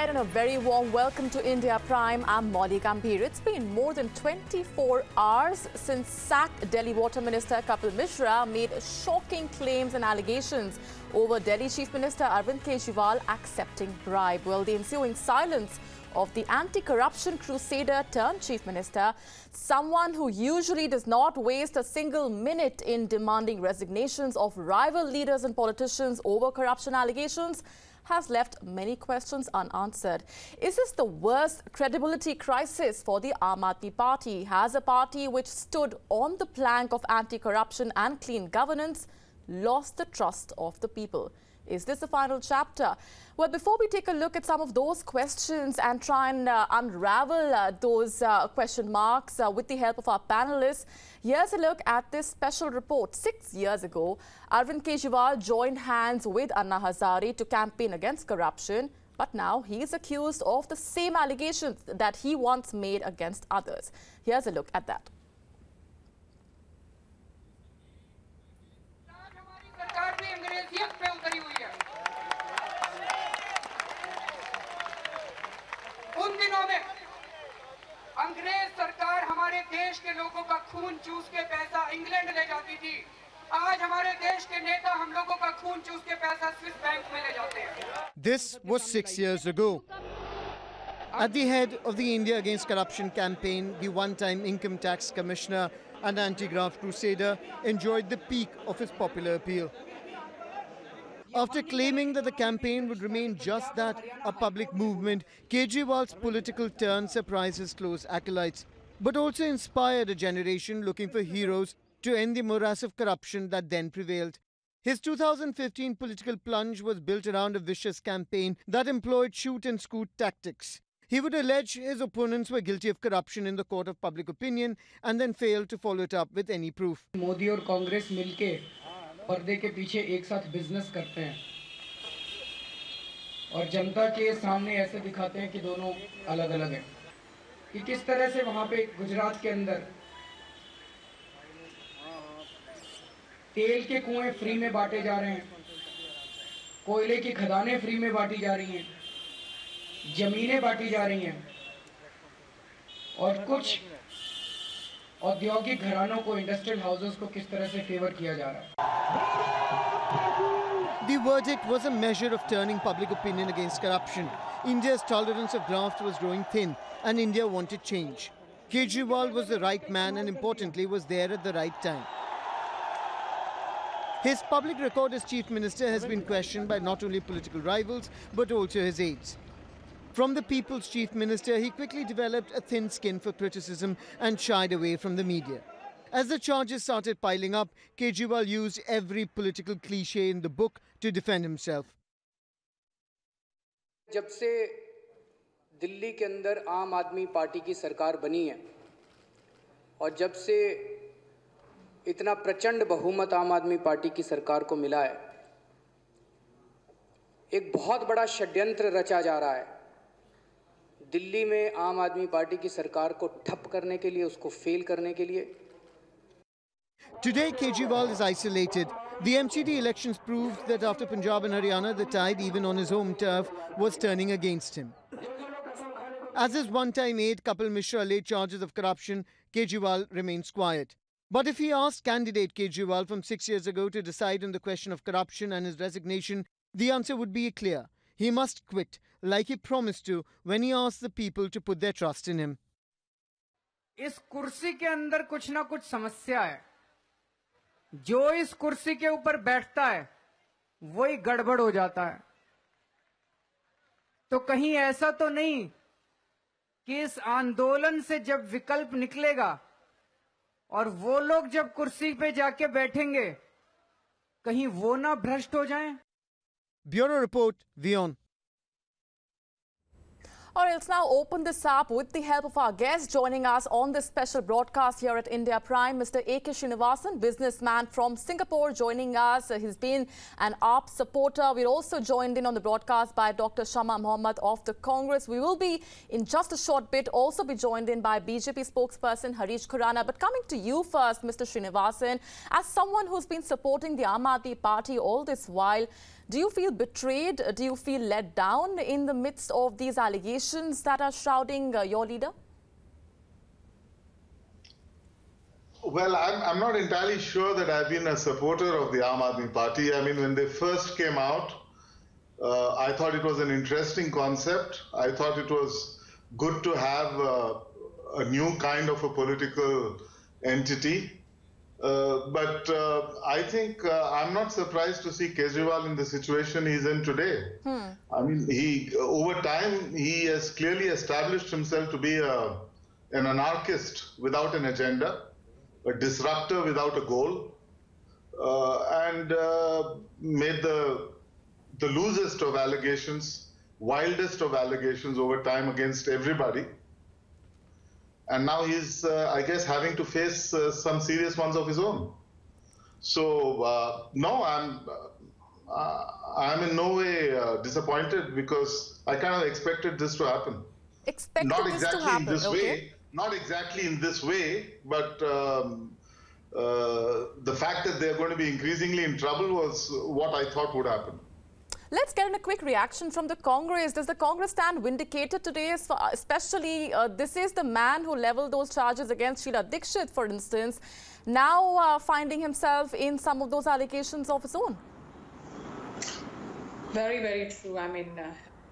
ahead and a very warm welcome to India Prime. I'm Molly Gambhir. It's been more than 24 hours since sacked Delhi Water Minister Kapil Mishra made shocking claims and allegations over Delhi Chief Minister Arvind Kejriwal accepting bribe. Well, the ensuing silence of the anti-corruption crusader turned Chief Minister, someone who usually does not waste a single minute in demanding resignations of rival leaders and politicians over corruption allegations, has left many questions unanswered. Is this the worst credibility crisis for the Aam Aadmi Party? Has a party which stood on the plank of anti-corruption and clean governance lost the trust of the people? Is this the final chapter? Well, before we take a look at some of those questions and try and unravel those question marks with the help of our panelists, here's a look at this special report. 6 years ago, Arvind Kejriwal joined hands with Anna Hazare to campaign against corruption. But now he is accused of the same allegations that he once made against others. Here's a look at that. उन दिनों में अंग्रेज सरकार हमारे देश के लोगों का खून चूस के पैसा इंग्लैंड ले जाती थी। आज हमारे देश के नेता हम लोगों का खून चूस के पैसा स्विस बैंक में ले जाते हैं। This was 6 years ago. At the head of the India Against Corruption campaign, the one-time income tax commissioner and anti-graft crusader enjoyed the peak of his popular appeal. After claiming that the campaign would remain just that, a public movement, Kejriwal's political turn surprised his close acolytes, but also inspired a generation looking for heroes to end the morass of corruption that then prevailed. His 2015 political plunge was built around a vicious campaign that employed shoot-and-scoot tactics. He would allege his opponents were guilty of corruption in the court of public opinion and then fail to follow it up with any proof. Modi और कांग्रेस मिलके पर्दे के पीछे एक साथ business करते हैं और जनता के सामने ऐसे दिखाते हैं कि दोनों अलग-अलग हैं। कि किस तरह से वहां पे गुजरात के अंदर तेल के कुएं फ्री में बांटे जा रहे हैं, कोयले की खदानें फ्री में बांटी जा रही हैं, जमीनें बांटी जा रही हैं और कुछ औद्योगिक घरानों को, इंडस्ट्रियल हाउसेस को किस तरह से फेवर किया जा रहा है। The verdict was a measure of turning public opinion against corruption. India's tolerance of graft was growing thin and India wanted change. Kejriwal was the right man and importantly was there at the right time. His public record as Chief Minister has been questioned by not only political rivals but also his aides. From the people's Chief Minister, he quickly developed a thin skin for criticism and shied away from the media. As the charges started piling up, Kejriwal used every political cliché in the book to defend himself. जब से दिल्ली के अंदर आम आदमी party की सरकार बनी है और जब से इतना प्रचंड बहुमत आम आदमी पार्टी की सरकार को मिला है, एक बहुत बड़ा षड्यंत्र रचा जा रहा है दिल्ली में आम आदमी पार्टी की सरकार को ठप करने के लिए, उसको फेल करने के लिए। Today, Kejriwal is isolated. The MCD elections proved that after Punjab and Haryana, the tide, even on his home turf, was turning against him. As his one-time aide, Kapil Mishra, laid charges of corruption, Kejriwal remains quiet. But if he asked candidate Kejriwal from 6 years ago to decide on the question of corruption and his resignation, the answer would be clear. He must quit, like he promised to when he asked the people to put their trust in him. इस कुर्सी के अंदर कुछ ना कुछ समस्या है। जो इस कुर्सी के ऊपर बैठता है वही गड़बड़ हो जाता है। तो कहीं ऐसा तो नहीं कि इस आंदोलन से जब विकल्प निकलेगा और वो लोग जब कुर्सी पे जाके बैठेंगे, कहीं वो ना भ्रष्ट हो जाएं? Bureau Report, WION. All right, let's now open this up with the help of our guest joining us on this special broadcast here at India Prime, Mr. A.K. Srinivasan, businessman from Singapore, joining us. He's been an AAP supporter. We're also joined in on the broadcast by Dr. Shama Mohammed of the Congress. We will be, in just a short bit, also be joined in by BJP spokesperson Harish Khurana. But coming to you first, Mr. Srinivasan, as someone who's been supporting the Aam Aadmi Party all this while, Do you feel betrayed? Do you feel let down in the midst of these allegations that are shrouding your leader? Well, I'm not entirely sure that I've been a supporter of the Aam Aadmi Party. I mean, when they first came out, I thought it was an interesting concept. I thought it was good to have a new kind of a political entity. But I think I'm not surprised to see Kejriwal in the situation he's in today. I mean, over time, he has clearly established himself to be an anarchist without an agenda, a disruptor without a goal, and made the loosest of allegations, wildest of allegations over time against everybody. And now he's, I guess, having to face some serious ones of his own. So, no, I'm in no way disappointed, because I kind of expected this to happen. Not exactly in this way. Not exactly in this way, but the fact that they're going to be increasingly in trouble was what I thought would happen. Let's get in a quick reaction from the Congress. Does the Congress stand vindicated today? Especially, this is the man who leveled those charges against Sheila Dixit, for instance, now finding himself in some of those allegations of his own. Very, very true. I mean,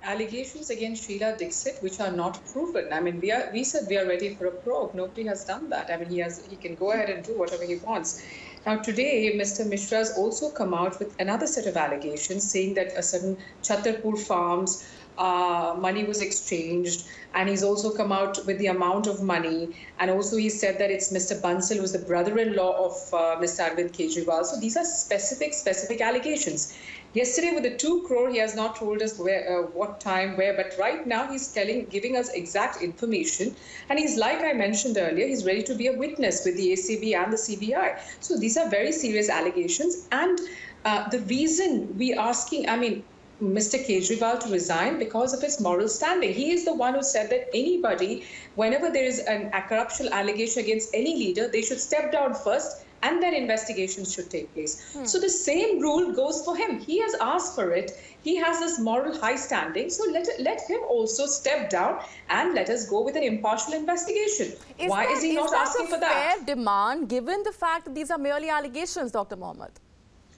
allegations against Sheila Dixit, which are not proven. I mean, we said we are ready for a probe. Nobody has done that. I mean, he can go ahead and do whatever he wants. Now, today, Mr. Mishra has also come out with another set of allegations, saying that a certain Chhatarpur farms money was exchanged, and he's also come out with the amount of money, and also he said that it's Mr. Bansal, who's the brother-in-law of Mr. Arvind Kejriwal. So these are specific allegations. Yesterday, with the 2 crore, he has not told us where, what time, where, but right now he's giving us exact information. And he's, like I mentioned earlier, he's ready to be a witness with the ACB and the CBI. So these are very serious allegations. And the reason we're asking, I mean, Mr. Kejriwal to resign because of his moral standing. He is the one who said that anybody, whenever there is a corruption allegation against any leader, they should step down first, and then investigations should take place. So the same rule goes for him. He has asked for it. He has this moral high standing. So let him also step down and let us go with an impartial investigation. Why is he not asking for that? Is that a fair demand, given the fact that these are merely allegations, Dr. Mohammed?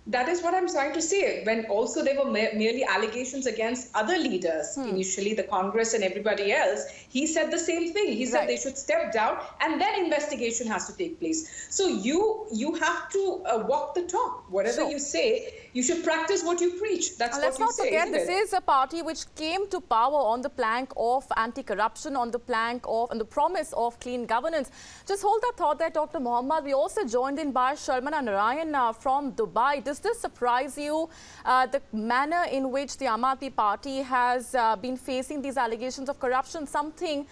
That is what I'm trying to say. When also there were merely allegations against other leaders, initially the Congress and everybody else, he said the same thing. He said they should step down and then investigation has to take place. So you have to walk the talk. Whatever you say, you should practice what you preach. That's what you say. Let's not forget, this is a party which came to power on the plank of anti-corruption, on the plank of, and the promise of clean governance. Just hold that thought there, Dr. Mohammed. We also joined in by Sharmana Narayan from Dubai. Does this surprise you, the manner in which the Aam Aadmi Party has been facing these allegations of corruption, something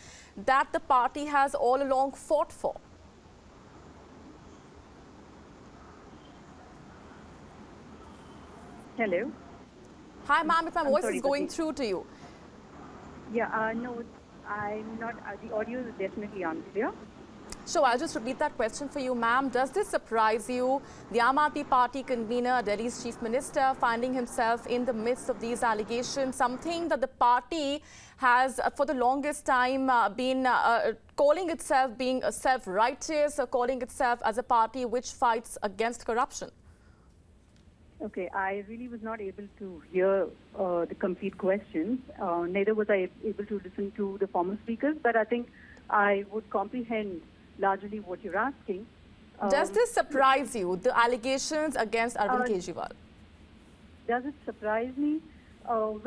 that the party has all along fought for? Hello. Hi, ma'am, if my voice is going through to you. Yeah, no, I'm not. The audio is definitely unclear. So I'll just repeat that question for you, ma'am. Does this surprise you? The Aam Aadmi Party convener, Delhi's chief minister, finding himself in the midst of these allegations, something that the party has for the longest time been calling itself being self-righteous, calling itself as a party which fights against corruption? Okay, I really was not able to hear the complete questions. Neither was I able to listen to the former speakers, but I think I would comprehend largely what you're asking. Does this surprise you, the allegations against Arvind Kejriwal? Does it surprise me? Well,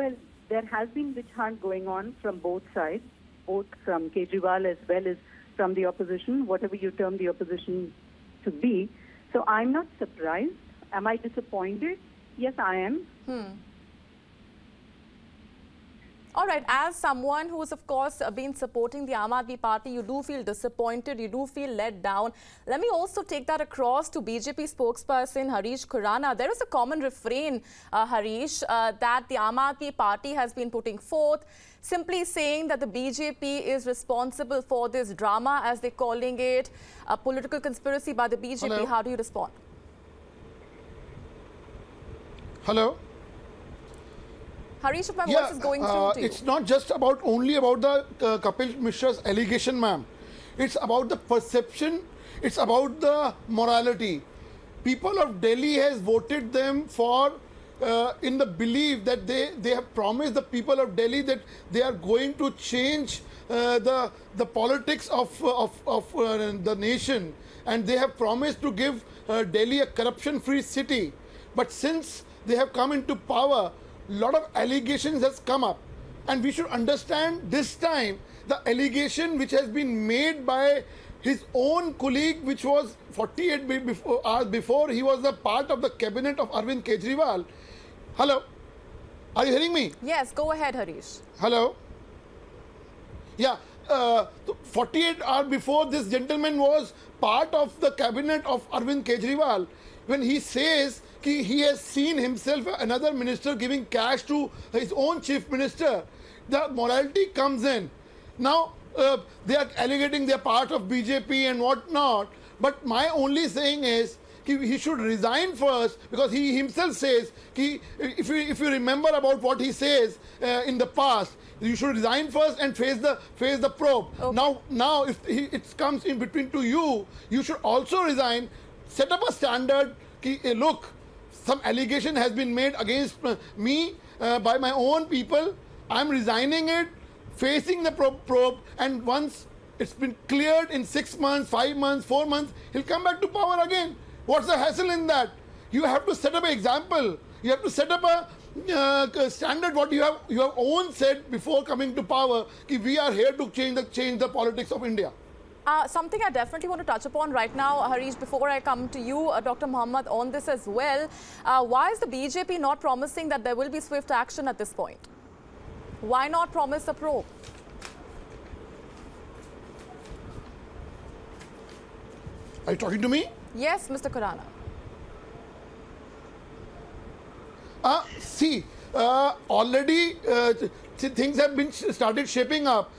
there has been witch hunt going on from both sides, both from Kejriwal as well as from the opposition, whatever you term the opposition to be. So I'm not surprised. Am I disappointed? Yes, I am. All right, as someone who's of course been supporting the Aam Aadmi Party, you do feel disappointed, you do feel let down. Let me also take that across to BJP spokesperson Harish Khurana. There is a common refrain, Harish, that the Aam Aadmi Party has been putting forth, simply saying that the BJP is responsible for this drama, as they're calling it, a political conspiracy by the BJP. Hello. How do you respond? Hello? Harish, if my voice is going through to you. It's not just only about the Kapil Mishra's allegation, ma'am. It's about the perception. It's about the morality. People of Delhi has voted them for in the belief that they have promised the people of Delhi that they are going to change the politics of the nation, and they have promised to give Delhi a corruption-free city. But since they have come into power, a lot of allegations has come up, and we should understand this time the allegation which has been made by his own colleague, which was 48 hours before he was a part of the cabinet of Arvind Kejriwal. Hello, are you hearing me? Yes, go ahead, Harish. Hello. Yeah, 48 hours before, this gentleman was part of the cabinet of Arvind Kejriwal. When he says he has seen himself, another minister, giving cash to his own chief minister, the morality comes in. Now, they are alleging they are part of BJP and whatnot, but my only saying is he should resign first, because he himself says, if you remember about what he says in the past, you should resign first and face the probe. Okay. Now if it comes in between to you, you should also resign, set up a standard. Look, some allegation has been made against me by my own people. I'm resigning it, facing the probe, and once it's been cleared in 6 months, 5 months, 4 months, he'll come back to power again. What's the hassle in that? You have to set up an example. You have to set up a standard. What you have own said before coming to power, we are here to change the politics of India. Something I definitely want to touch upon right now, Harish, before I come to you, Dr. Mohammed, on this as well. Why is the BJP not promising that there will be swift action at this point? Why not promise a probe? Are you talking to me? Yes, Mr. Khurana. See, already things have been started shaping up.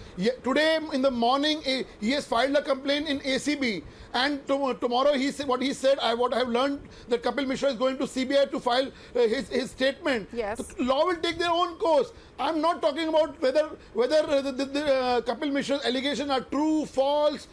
Today in the morning, he has filed a complaint in ACB, and tomorrow what he said, what I have learned, that Kapil Mishra is going to CBI to file his statement. Yes. The law will take their own course. I'm not talking about whether the Kapil Mishra's allegations are true, false.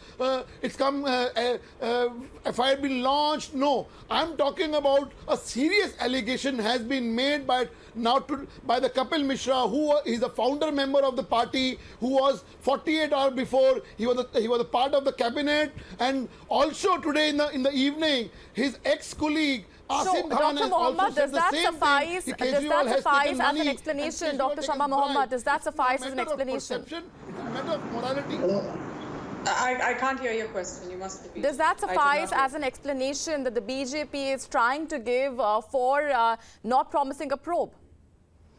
It's come FIR been launched. No, I'm talking about a serious allegation has been made by the Kapil Mishra, who is a founder member of the party, who was 48 hours before he was a part of the cabinet, and also today in the evening his ex-colleague So, Dr. Mohammed, does that suffice as an explanation? Dr. Shama Mohammed, does that suffice as an explanation? It's a matter of morality. I can't hear your question. You must repeat. Does that suffice as an explanation that the BJP is trying to give for not promising a probe?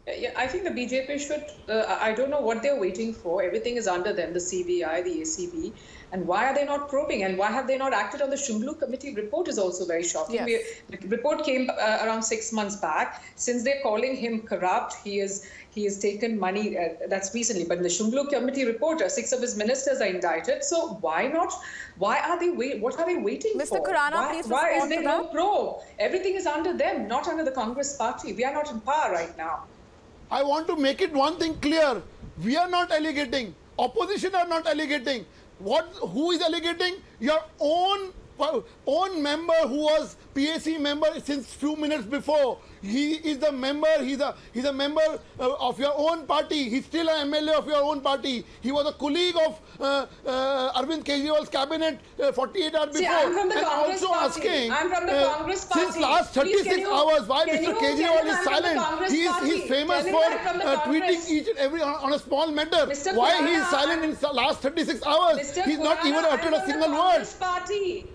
Yeah, I think the BJP should, I don't know what they're waiting for. Everything is under them, the CBI, the ACB. And why are they not probing? And why have they not acted on the Shunglu committee report is also very shocking. Yes. The report came around 6 months back. Since they're calling him corrupt, he has taken money, that's recently. But in the Shunglu committee report, 6 of his ministers are indicted. So why not? Why are they what are they waiting for? Mr. Khurana, please why is respond there to no that. probe? Everything is under them, not under the Congress party. We are not in power right now. I want to make it one thing clear. We are not alleging. Opposition are not alleging. Who is alleging? Your own member who was PAC member since few minutes before. He is the member. He's a member of your own party. He's still an MLA of your own party. He was a colleague of Arvind Kejriwal's cabinet 48 hours before. See, I'm from the and Congress also party. asking, I'm from the Congress party. since last 36 hours, why can Mr. you Kejriwal is I'm from the silent? Congress He's party. famous Tell him I'm for from the tweeting Congress. each and every on a small matter. Mr. Why Khurana, he is silent in the last 36 hours? Mr. He's not Khurana, even uttered a single word.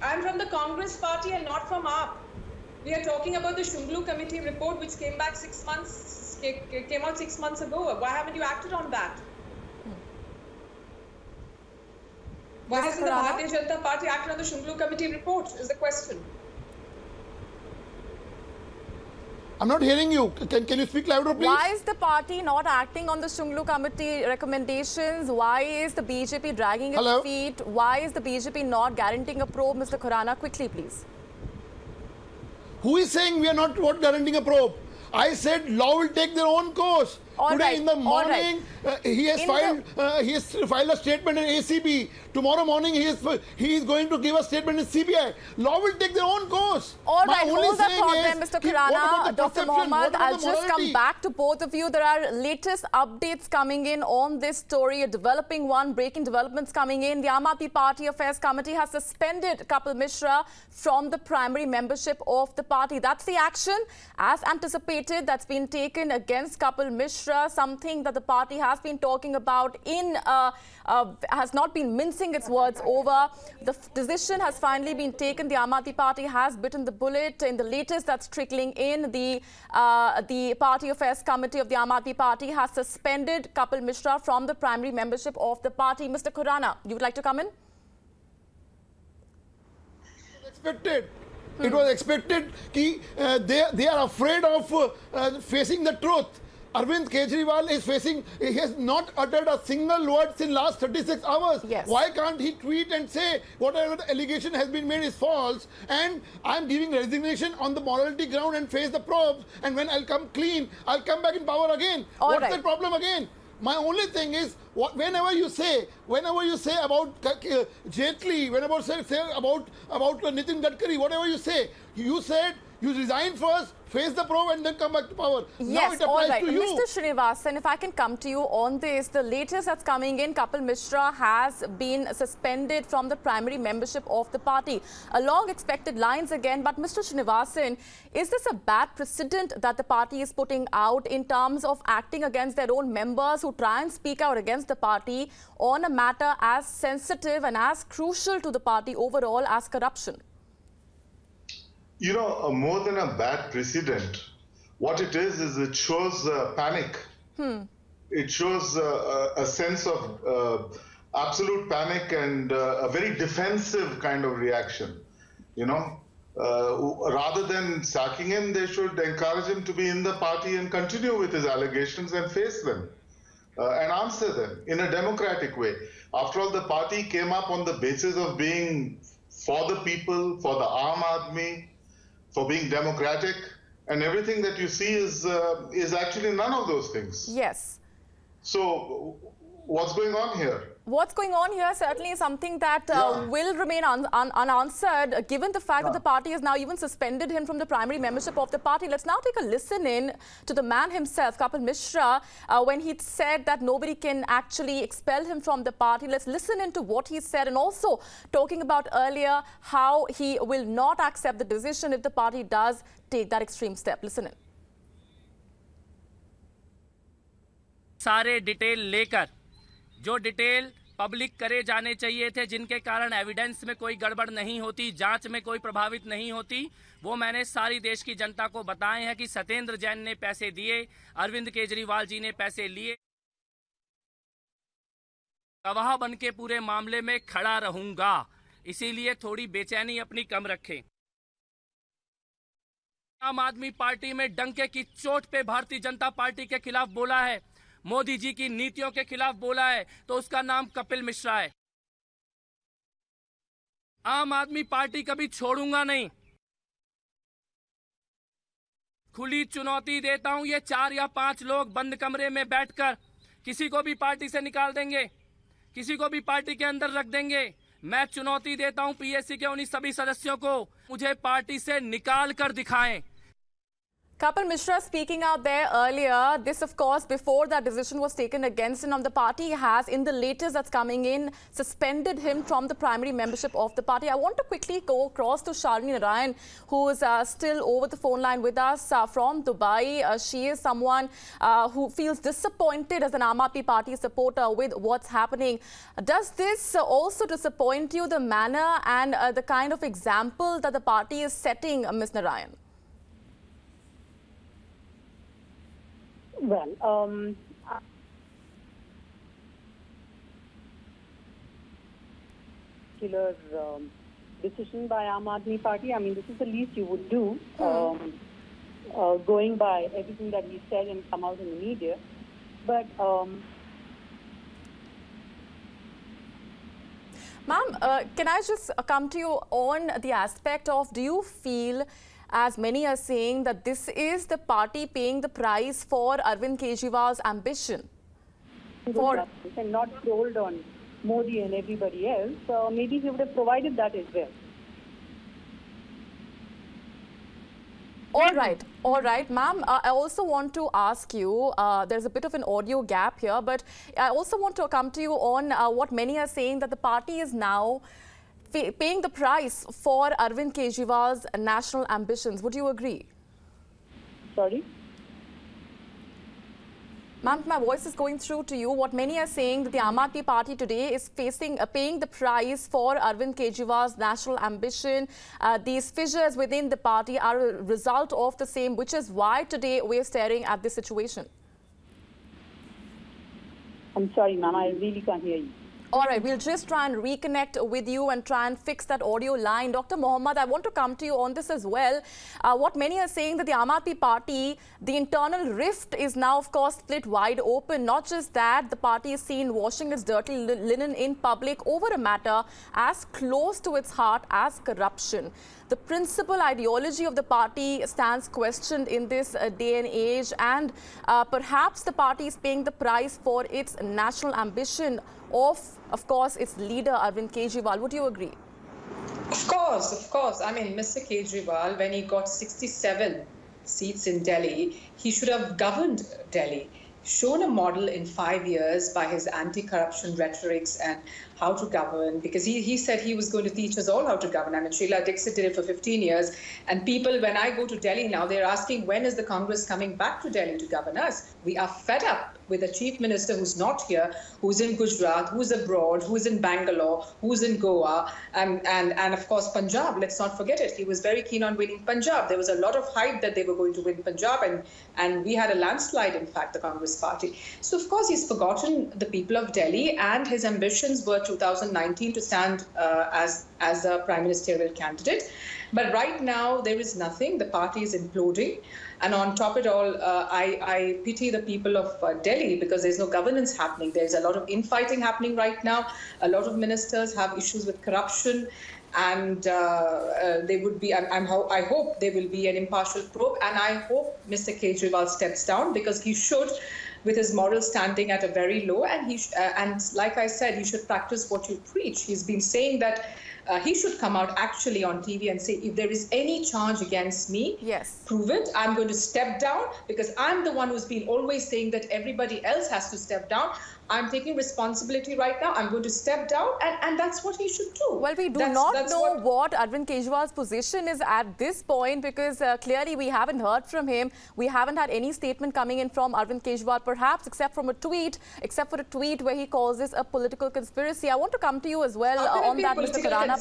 I'm from the Congress party and not from AAP. We are talking about the Shunglu committee report, which came back 6 months, came out 6 months ago. Why haven't you acted on that? Why hasn't the Bharatiya Janata Party acted on the Shunglu committee report? Is the question. I'm not hearing you. Can you speak louder, please? Why is the party not acting on the Shunglu committee recommendations? Why is the BJP dragging its feet? Why is the BJP not guaranteeing a probe? Mr. Khurana, quickly, please. Who is saying we are not guaranteeing a probe? I said law will take their own course. Today in the morning, he has filed a statement in ACB. Tomorrow morning, he is going to give a statement in CBI. Law will take their own course. All right, hold that thought there, Mr. Khurana. Dr. Mohammed, I'll just come back to both of you. There are latest updates coming in on this story, a developing one, breaking developments coming in. The AAP Party Affairs Committee has suspended Kapil Mishra from the primary membership of the party. That's the action, as anticipated, that's been taken against Kapil Mishra, something that the party has been talking about has not been mincing its words over. The decision has finally been taken. The AAP Party has bitten the bullet. In the latest that's trickling in, the Party Affairs Committee of the AAP Party has suspended Kapil Mishra from the primary membership of the party. Mr. Khurana, you would like to come in? It was expected that they are afraid of facing the truth. Arvind Kejriwal is he has not uttered a single word in last 36 hours. Yes. Why can't he tweet and say whatever the allegation has been made is false and I'm giving resignation on the morality ground and face the probes, and when I'll come clean, I'll come back in power again. What's the problem again? My only thing is, whenever you say about Jaitley, whenever you say about Nitin Gadkari, whatever you say, you said you resign first, face the probe and then come back to power. Yes, now it applies to you. Mr. Srinivasan, if I can come to you on this, the latest that's coming in, Kapil Mishra has been suspended from the primary membership of the party. Along expected lines again, but Mr. Srinivasan, is this a bad precedent that the party is putting out in terms of acting against their own members who try and speak out against the party on a matter as sensitive and as crucial to the party overall as corruption? You know, more than a bad precedent, what it is it shows panic. It shows a sense of absolute panic and a very defensive kind of reaction. You know, rather than sacking him, they should encourage him to be in the party and continue with his allegations and face them and answer them in a democratic way. After all, the party came up on the basis of being for the people, for the Aam Aadmi, for being democratic, and everything that you see is actually none of those things. Yes. So what's going on here? What's going on here certainly is something that will remain unanswered, given the fact that the party has now even suspended him from the primary membership of the party. Let's now take a listen in to the man himself, Kapil Mishra, when he said that nobody can actually expel him from the party. Let's listen in to what he said, and also talking about earlier how he will not accept the decision if the party does take that extreme step. Listen in. सारे detail लेकर जो detail public करे जाने चाहिए थे, जिनके कारण evidence में कोई गड़बड़ नहीं होती, जांच में कोई प्रभावित नहीं होती, वो मैंने सारी देश की जनता को बताए हैं कि सत्येंद्र जैन ने पैसे दिए, अरविंद केजरीवाल जी ने पैसे लिए। गवाह बन के पूरे मामले में खड़ा रहूंगा, इसीलिए थोड़ी बेचैनी अपनी कम रखें। आम आदमी पार्टी में डंके की चोट पे भारतीय जनता पार्टी के खिलाफ बोला है, मोदी जी की नीतियों के खिलाफ बोला है, तो उसका नाम कपिल मिश्रा है। आम आदमी पार्टी कभी छोड़ूंगा नहीं। खुली चुनौती देता हूं, ये 4 या 5 लोग बंद कमरे में बैठकर किसी को भी पार्टी से निकाल देंगे, किसी को भी पार्टी के अंदर रख देंगे। मैं चुनौती देता हूं पीएससी के उन्हीं सभी सदस्यों को, मुझे पार्टी से निकाल कर दिखाएं। Kapil Mishra speaking out there earlier. This, of course, before that decision was taken against him. The party has, in the latest that's coming in, suspended him from the primary membership of the party. I want to quickly go across to Shalini Narayan, who is still over the phone line with us from Dubai. She is someone who feels disappointed as an Aam Aadmi Party supporter with what's happening. Does this also disappoint you, the manner and the kind of example that the party is setting, Ms. Narayan? Well, particular decision by Aam Aadmi Party, I mean, this is the least you would do, going by everything that he said and come out in the media. But Ma'am, can I just come to you on the aspect of, do you feel as many are saying that this is the party paying the price for Arvind Kejriwal's ambition. And not rolled on Modi and everybody else, maybe he would have provided that as well. All right, ma'am. I also want to ask you, there's a bit of an audio gap here, but I also want to come to you on what many are saying, that the party is now paying the price for Arvind Kejriwal's national ambitions. Would you agree? Sorry? Ma'am, my voice is going through to you. What many are saying, that the Aam Aadmi Party today is paying the price for Arvind Kejriwal's national ambition. These fissures within the party are a result of the same, which is why today we're staring at this situation. I'm sorry, ma'am, I really can't hear you. All right, we'll just try and reconnect with you and try and fix that audio line. Dr. Mohammed, I want to come to you on this as well. What many are saying, that the Aam Aadmi Party, the internal rift is now, of course, split wide open. Not just that, the party is seen washing its dirty linen in public over a matter as close to its heart as corruption. The principal ideology of the party stands questioned in this day and age, and perhaps the party is paying the price for its national ambition of course, its leader, Arvind Kejriwal. Would you agree? Of course. I mean, Mr. Kejriwal, when he got 67 seats in Delhi, he should have governed Delhi, shown a model in 5 years by his anti-corruption rhetorics and how to govern, because he said he was going to teach us all how to govern. I mean, Sheila Dixit did it for 15 years. And people, when I go to Delhi now, they're asking, when is the Congress coming back to Delhi to govern us? We are fed up with a chief minister who's not here, who's in Gujarat, who's abroad, who's in Bangalore, who's in Goa, and of course Punjab. Let's not forget it. He was very keen on winning Punjab. There was a lot of hype that they were going to win Punjab, and we had a landslide, in fact, the Congress party. So of course he's forgotten the people of Delhi, and his ambitions were 2019 to stand as a prime ministerial candidate. But right now there is nothing. The party is imploding. And on top of it all, I pity the people of Delhi, because there's no governance happening. There's a lot of infighting happening right now. A lot of ministers have issues with corruption. And they would be, I hope there will be an impartial probe. And I hope Mr. Kejriwal steps down, because he should, with his moral standing at a very low. And and like I said, he should practice what you preach. He's been saying that he should come out actually on TV and say, if there is any charge against me, yes, prove it. I'm going to step down, because I'm the one who's been always saying that everybody else has to step down. I'm taking responsibility right now. I'm going to step down, and that's what he should do. Well, we do not know what Arvind Kejriwal's position is at this point, because clearly we haven't heard from him. We haven't had any statement coming in from Arvind Kejriwal, perhaps except for a tweet where he calls this a political conspiracy. I want to come to you as well on that, Mr. Khurana.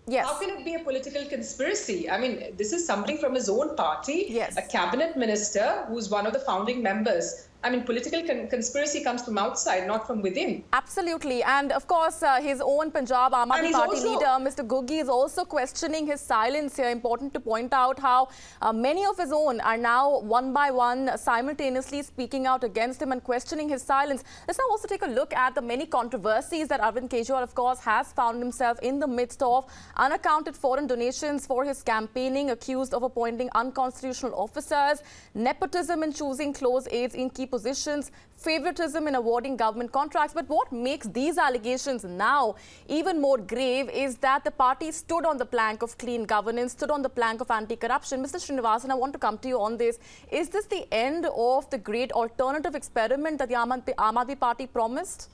Yes. How can it be a political conspiracy? I mean, this is somebody from his own party, yes, a cabinet minister who's one of the founding members. I mean, political conspiracy comes from outside, not from within. Absolutely. And of course, his own Punjab Aam Aadmi Party leader, Mr. Guggi, is also questioning his silence here. Important to point out how many of his own are now one by one simultaneously speaking out against him and questioning his silence. Let's now also take a look at the many controversies that Arvind Kejriwal, of course, has found himself in the midst of. Unaccounted foreign donations for his campaigning, accused of appointing unconstitutional officers, nepotism in choosing close aides in key positions, favoritism in awarding government contracts. But what makes these allegations now even more grave is that the party stood on the plank of clean governance, stood on the plank of anti-corruption. Mr. Srinivasan, I want to come to you on this. Is this the end of the great alternative experiment that the Aam Aadmi Party promised?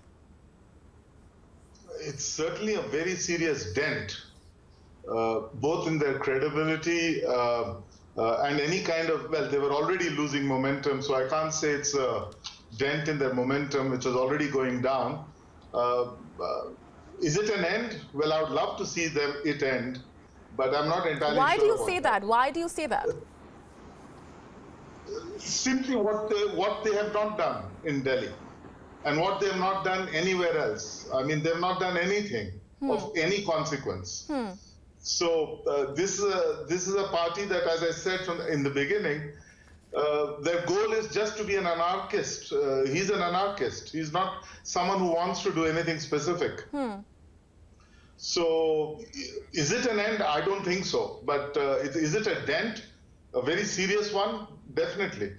It's certainly a very serious dent, both in their credibility and any kind of, well, they were already losing momentum, so I can't say it's a dent in their momentum, which was already going down. Is it an end? Well, I would love to see it end, but I'm not entirely sure. Why do you say that? Why do you say that? Simply what they have not done in Delhi, and what they have not done anywhere else. I mean, they have not done anything of any consequence. So this is a party that, as I said in the beginning, their goal is just to be an anarchist. He's an anarchist. He's not someone who wants to do anything specific. So, is it an end? I don't think so. But is it a dent? A very serious one? Definitely.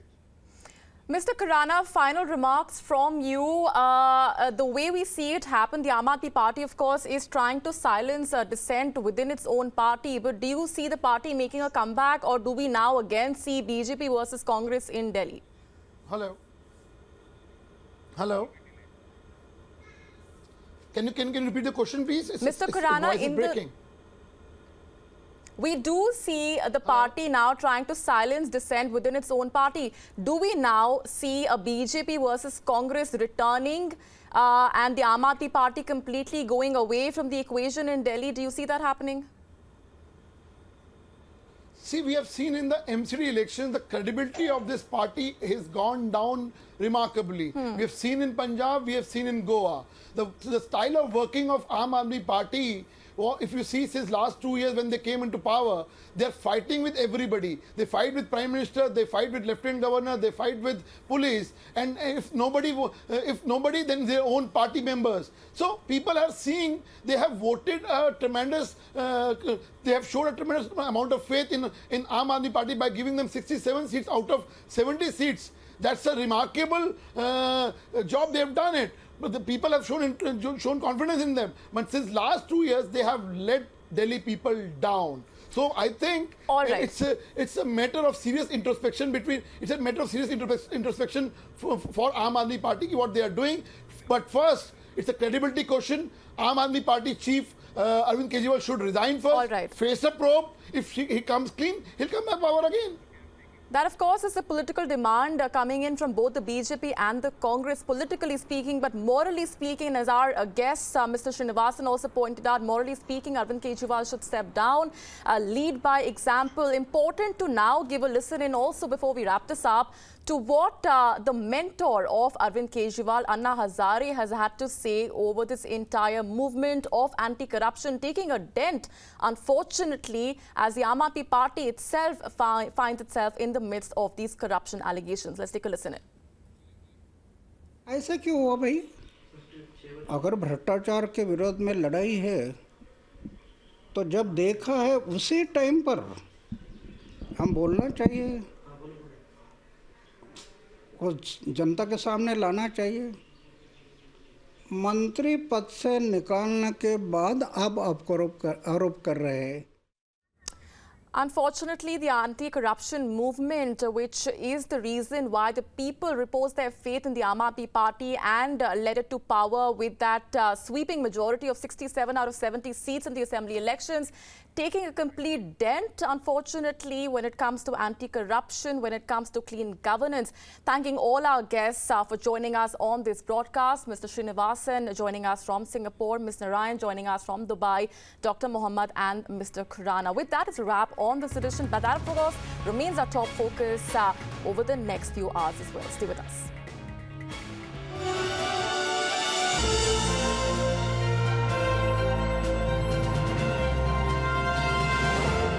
Mr. Khurana, final remarks from you. The way we see it happen, the Aam Aadmi Party, of course, is trying to silence dissent within its own party. But do you see the party making a comeback, or do we now again see BJP versus Congress in Delhi? Hello. Hello. Can you repeat the question, please? Mr. Khurana, we do see the party now trying to silence dissent within its own party. Do we now see a BJP versus Congress returning and the Aam Aadmi Party completely going away from the equation in Delhi? Do you see that happening? See, we have seen in the MCD elections, the credibility of this party has gone down remarkably. We have seen in Punjab, we have seen in Goa. The style of working of Aam Aadmi Party, well, if you see since last 2 years when they came into power, they are fighting with everybody. They fight with Prime Minister, they fight with Lieutenant Governor, they fight with police, and if nobody, then their own party members. So people are seeing, they have voted a tremendous, they have showed a tremendous amount of faith in Aam Aadmi Party by giving them 67 seats out of 70 seats. That's a remarkable job they have done it. But the people have shown confidence in them. But since last 2 years, they have let Delhi people down. So I think it's a matter of serious introspection introspection for Aam Aadmi Party, what they are doing. But first, it's a credibility question. Aam Aadmi Party chief Arvind Kejriwal should resign first, face a probe. If he comes clean, he'll come back power again. That, of course, is a political demand coming in from both the BJP and the Congress, politically speaking. But morally speaking, as our guest, Mr. Srinivasan, also pointed out, morally speaking, Arvind Kejriwal should step down, lead by example. Important to now give a listen in also before we wrap this up to what the mentor of Arvind Kejriwal, Anna Hazare, has had to say over this entire movement of anti-corruption, taking a dent, unfortunately, as the Aam Aadmi Party itself finds itself in the midst of these corruption allegations. Let's take a listen in. ऐसा क्यों हुआ भाई? अगर भ्रष्टाचार के विरोध में लड़ाई है, तो जब देखा है उसी टाइम पर हम बोलना चाहिए, जनता के सामने लाना चाहिए। मंत्री पद से निकालने के बाद अब आरोप कर रहे हैं। Unfortunately, the anti-corruption movement, which is the reason why the people reposed their faith in the Aam Aadmi Party and led it to power with that sweeping majority of 67 out of 70 seats in the assembly elections, taking a complete dent, unfortunately, when it comes to anti-corruption, when it comes to clean governance. Thanking all our guests for joining us on this broadcast. Mr. Srinivasan joining us from Singapore, Ms. Narayan joining us from Dubai, Dr. Mohammed and Mr. Khurana. With that, it's a wrap on this edition, but that, of course, remains our top focus over the next few hours as well. Stay with us.